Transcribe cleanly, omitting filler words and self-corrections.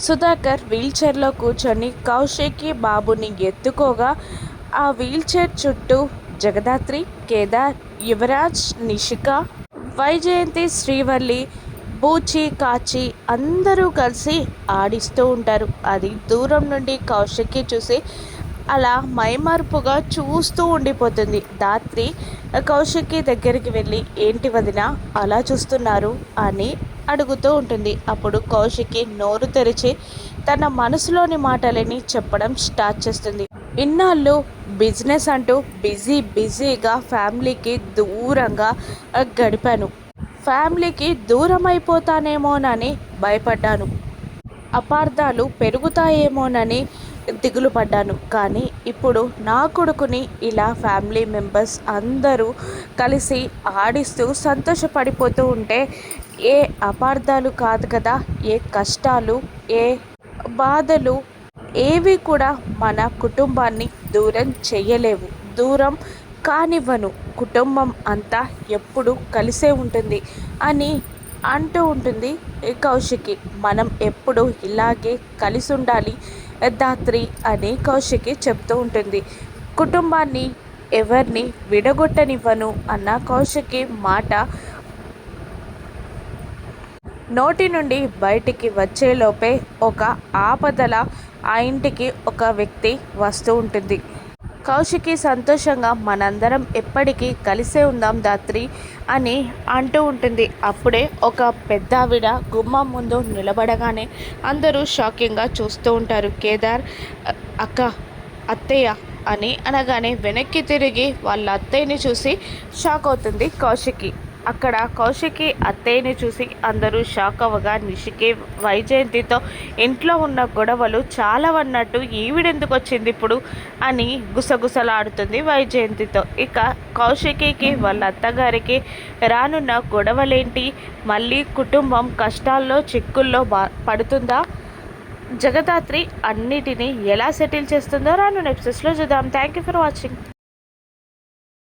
సుధాకర్ వీల్చైర్లో కూర్చొని కౌశికి బాబుని ఎత్తుకోగా ఆ వీల్చైర్ చుట్టూ జగదాత్రి, కేదార్, యువరాజ్, నిషిక, వైజయంతి, శ్రీవల్లి, బూచి, కాచి అందరూ కలిసి ఆడిస్తూ ఉంటారు. అది దూరం నుండి కౌశికి చూసి అలా మైమరుపుగా చూస్తూ ఉండిపోతుంది. దాత్రి కౌశికి దగ్గరికి వెళ్ళి ఏంటి వదిన అలా చూస్తున్నారు అని అడుగుతూ ఉంటుంది. అప్పుడు కౌశికి నోరు తెరిచి తన మనసులోని మాటలని చెప్పడం స్టార్ట్ చేస్తుంది. ఇన్నాళ్ళు బిజినెస్ అంటూ బిజీగా ఫ్యామిలీకి దూరంగా గడిపాను. ఫ్యామిలీకి దూరం అయిపోతానేమోనని భయపడ్డాను. అపార్థాలు పెరుగుతాయేమోనని దిగులు పడ్డాను. కానీ ఇప్పుడు నా కొడుకుని ఇలా ఫ్యామిలీ మెంబర్స్ అందరూ కలిసి ఆడిస్తూ సంతోషపడిపోతూ ఉంటే ఏ అపార్థాలు కాదు కదా, ఏ కష్టాలు, ఏ బాధలు ఏవి కూడా మన కుటుంబాన్ని దూరం చెయ్యలేవు, దూరం కానివ్వను. కుటుంబం అంతా ఎప్పుడు కలిసే ఉంటుంది అని అంటూ ఉంటుంది కౌశికి. మనం ఎప్పుడు ఇలాగే కలిసి ఉండాలి దాత్రి అని కౌశికి చెప్తూ ఉంటుంది. కుటుంబాన్ని ఎవరిని విడగొట్టనివ్వను అన్న కౌశికి మాట నోటి నుండి బయటికి వచ్చేలోపే ఒక ఆపదల ఆ ఇంటికి ఒక వ్యక్తి వస్తూ ఉంటుంది. కౌశికి సంతోషంగా మనందరం ఎప్పటికీ కలిసే ఉందాం దాత్రి అని అంటూ ఉంటుంది. అప్పుడే ఒక పెద్దావిడ గుమ్మం ముందు నిలబడగానే అందరూ షాకింగ్గా చూస్తూ ఉంటారు. కేదార్ అక్క, అత్తయ్య అని అనగానే వెనక్కి తిరిగి వాళ్ళ అత్తయ్యని చూసి షాక్ అవుతుంది కౌశికి. అక్కడ కౌశికి అత్తయ్యని చూసి అందరూ షాక్ అవ్వగా నిషికి వైజయంతితో ఇంట్లో ఉన్న గొడవలు చాలా అన్నట్టు ఈవిడెందుకు వచ్చింది ఇప్పుడు అని గుసగుసలాడుతుంది వైజయంతితో. ఇక కౌశికి వాళ్ళ అత్తగారికి రానున్న గొడవలేంటి, మళ్ళీ కుటుంబం కష్టాల్లో చిక్కుల్లో పడుతుందా, జగదాత్రి అన్నిటినీ ఎలా సెటిల్ చేస్తుందో రానున్న ఎపిసోడ్స్లో చూద్దాం. Thank you for watching.